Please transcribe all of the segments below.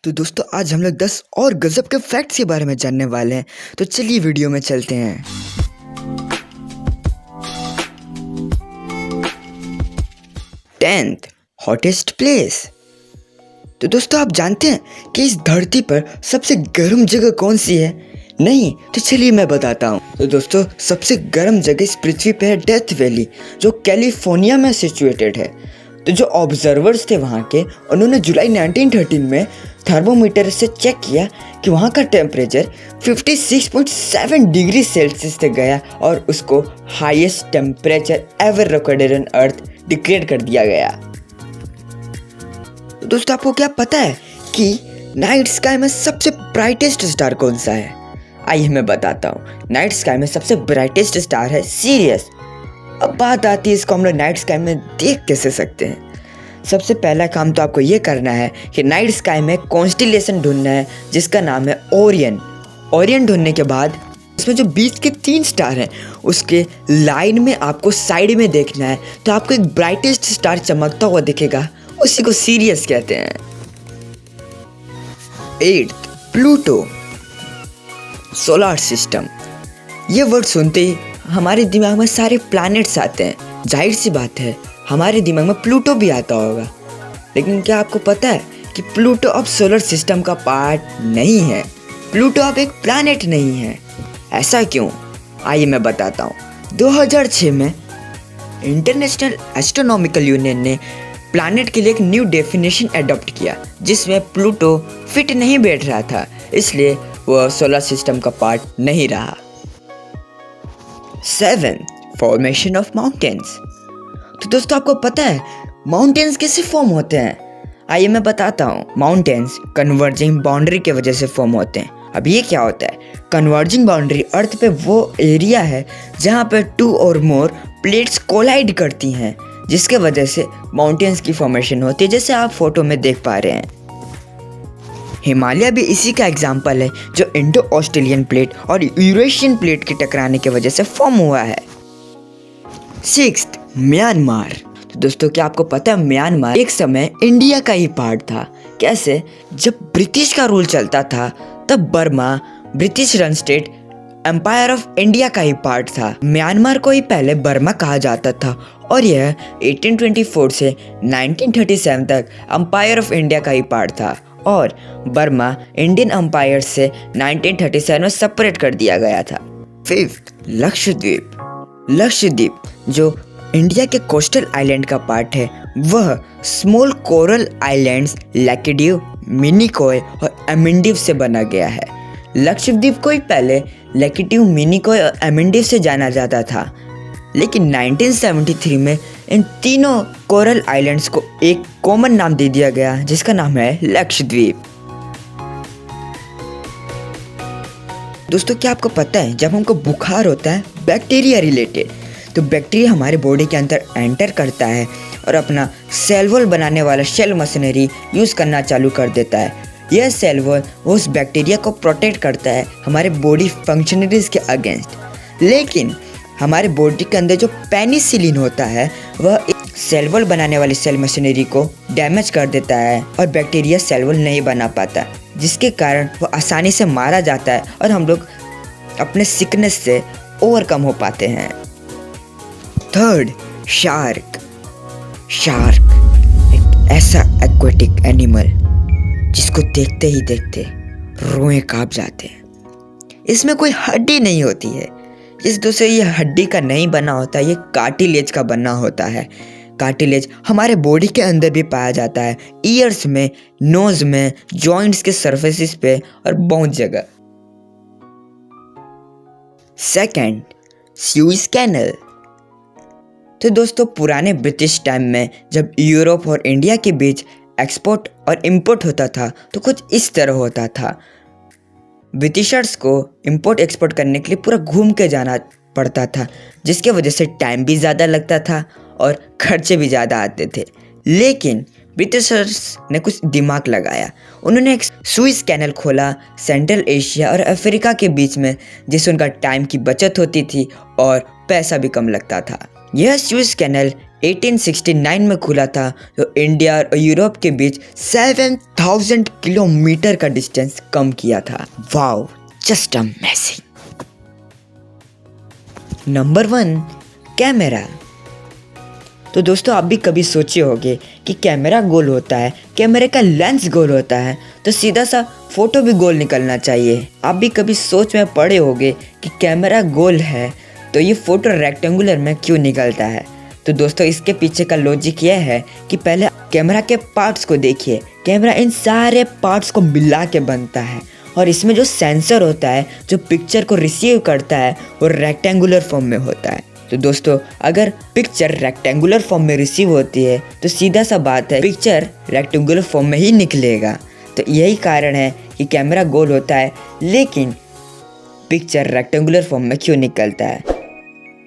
तो दोस्तों आज हम लोग 10 और गजब के फैक्ट्स के बारे में जानने वाले हैं। तो चलिए वीडियो में चलते हैं। 10th hottest place. तो दोस्तों आप जानते हैं कि इस धरती पर सबसे गर्म जगह कौन सी है? नहीं तो चलिए मैं बताता हूँ। तो दोस्तों सबसे गर्म जगह इस पृथ्वी पे है डेथ वैली, जो कैलिफोर्निया में सिचुएटेड है। तो जो ऑब्जर्वर्स थे वहाँ के, उन्होंने जुलाई 1913 में थर्मोमीटर से चेक किया कि वहाँ का टेम्परेचर 56.7 डिग्री सेल्सियस तक गया और उसको highest temperature ever recorded on earth declare कर दिया गया। तो दोस्तों आपको क्या पता है कि नाइट स्काई में सबसे ब्राइटेस्ट स्टार कौन सा है? आइए मैं बताता हूँ। नाइट स्काई में सबसे ब्राइटेस्ट स्टार है सीरियस। अब बात आती है इसको हम लोग नाइट स्काई में देख कैसे सकते हैं। सबसे पहला काम तो आपको ये करना है कि नाइट स्काई में कॉन्स्टिलेशन ढूंढना है जिसका नाम है ओरियन। ओरियन ढूंढने के बाद उसमें जो बीच के 3 स्टार हैं उसके लाइन में आपको साइड में देखना है, तो आपको एक ब्राइटेस्ट स्टार चमकता हुआ दिखेगा, उसी को सीरियस कहते हैं। 8th Pluto. Solar system. ये वर्ड सुनते ही हमारे दिमाग में सारे प्लैनेट्स आते हैं। जाहिर सी बात है हमारे दिमाग में प्लूटो भी आता होगा, लेकिन क्या आपको पता है कि प्लूटो अब सोलर सिस्टम का पार्ट नहीं है? प्लूटो अब एक प्लैनेट नहीं है। ऐसा क्यों? आइए मैं बताता हूँ। 2006 में इंटरनेशनल एस्ट्रोनॉमिकल यूनियन ने प्लैनेट के लिए एक न्यू डेफिनेशन अडॉप्ट किया, जिसमें प्लूटो फिट नहीं बैठ रहा था, इसलिए वह सोलर सिस्टम का पार्ट नहीं रहा। 7th formation of mountains. तो दोस्तों आपको पता है माउंटेन्स कैसे फॉर्म होते हैं? आइए मैं बताता हूँ। माउंटेन्स कन्वर्जिंग बाउंड्री के वजह से फॉर्म होते हैं। अब ये क्या होता है? कन्वर्जिंग बाउंड्री अर्थ पे वो एरिया है जहाँ पे 2 और मोर प्लेट्स कोलाइड करती हैं, जिसके वजह से माउंटेन्स की फॉर्मेशन होती है, जैसे आप फोटो में देख पा रहे हैं। हिमालय भी इसी का एग्जाम्पल है, जो इंडो ऑस्ट्रेलियन प्लेट और यूरेशियन प्लेट के टकराने की वजह से फॉर्म हुआ है। 6th Myanmar. तो दोस्तों क्या आपको पता है म्यांमार एक समय इंडिया का ही पार्ट था? कैसे? जब ब्रिटिश का रूल चलता था तब Burma British run state empire of India का ही पार्ट था। म्यांमार को ही पहले बर्मा कहा जाता था और यह 1824 से 1937 तक एम्पायर ऑफ इंडिया का ही पार्ट था, और बर्मा इंडियन एम्पायर से 1937 में सेपरेट कर दिया गया था। 5th लक्षद्वीप। लक्षद्वीप जो इंडिया के कोस्टल आइलैंड का पार्ट है, वह स्मॉल कोरल आइलैंड्स लैकिडिव, मिनिकॉय और एमिंडिव से बना गया है। लक्षद्वीप को ही पहले लैकिडिव, मिनिकॉय और एमिंडिव से जाना जाता था, लेकिन 1973 में इन तीनों कोरल आइलैंड्स को एक कॉमन नाम दे दिया गया, जिसका नाम है लक्षद्वीप। दोस्तों क्या आपको पता है जब हमको बुखार होता है बैक्टीरिया रिलेटेड, तो बैक्टीरिया हमारे बॉडी के अंदर एंटर करता है और अपना सेल वॉल बनाने वाला शेल मशीनरी यूज़ करना चालू कर देता है। यह सेल वॉल उस बैक्टीरिया को प्रोटेक्ट करता है हमारे बॉडी फंक्शनरीज के अगेंस्ट, लेकिन हमारे बॉडी के अंदर जो पेनिसिलिन होता है वह सेल वॉल बनाने वाली सेल मशीनरी को डैमेज कर देता है और बैक्टीरिया सेल वॉल नहीं बना पाता, जिसके कारण वह आसानी से मारा जाता है और हम लोग अपने सिकनेस से ओवरकम हो पाते हैं। 3rd shark. शार्क एक ऐसा एक्वेटिक एनिमल जिसको देखते ही देखते रोएं कांप जाते हैं। इसमें कोई हड्डी नहीं होती है। इस दूसरे ये हड्डी का नहीं बना होता, ये कार्टिलेज का बना होता है। कार्टिलेज हमारे बॉडी के अंदर भी पाया जाता है, ईयर्स में, नोज में, जॉइंट्स के सरफेसेस पे और बहुत जगह। 2nd sues canal. तो दोस्तों पुराने ब्रिटिश टाइम में जब यूरोप और इंडिया के बीच एक्सपोर्ट और इंपोर्ट होता था तो कुछ इस तरह होता था। ब्रिटिशर्स को इंपोर्ट एक्सपोर्ट करने के लिए पूरा घूम के जाना पड़ता था, जिसके वजह से टाइम भी ज़्यादा लगता था और खर्चे भी ज़्यादा आते थे। लेकिन ब्रिटिशर्स ने कुछ दिमाग लगाया। उन्होंने एक सुइस कैनल खोला सेंट्रल एशिया और अफ्रीका के बीच में, जिससे उनका टाइम की बचत होती थी और पैसा भी कम लगता था। यह सुइस कैनल 1869 में खुला था, जो इंडिया और यूरोप के बीच 7000 किलोमीटर का डिस्टेंस कम किया था। Wow, just amazing. Number 1, camera. तो दोस्तों, आप भी कभी सोचे होंगे कि कैमरा गोल होता है, कैमरे का लेंस गोल होता है, तो सीधा सा फोटो भी गोल निकलना चाहिए। आप भी कभी सोच में पड़े होंगे कि कैमरा गोल है तो ये फोटो रेक्टेंगुलर में क्यों निकलता है। तो दोस्तों, इसके पीछे का लॉजिक यह है कि पहले कैमरा के पार्ट्स को देखिए। कैमरा इन सारे पार्ट्स को मिला के बनता है, और इसमें जो सेंसर होता है जो पिक्चर को रिसीव करता है वो रेक्टेंगुलर फॉर्म में होता है। तो दोस्तों, अगर पिक्चर रेक्टेंगुलर फॉर्म में रिसीव होती है तो सीधा सा बात है, पिक्चर रेक्टेंगुलर फॉर्म में ही निकलेगा। तो यही कारण है कि कैमरा गोल होता है लेकिन पिक्चर रेक्टेंगुलर फॉर्म में क्यों निकलता है।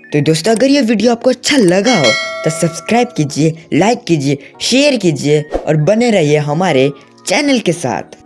तो दोस्तों, अगर ये वीडियो आपको अच्छा लगा हो तो सब्सक्राइब कीजिए, लाइक कीजिए, शेयर कीजिए और बने रहिए हमारे चैनल के साथ।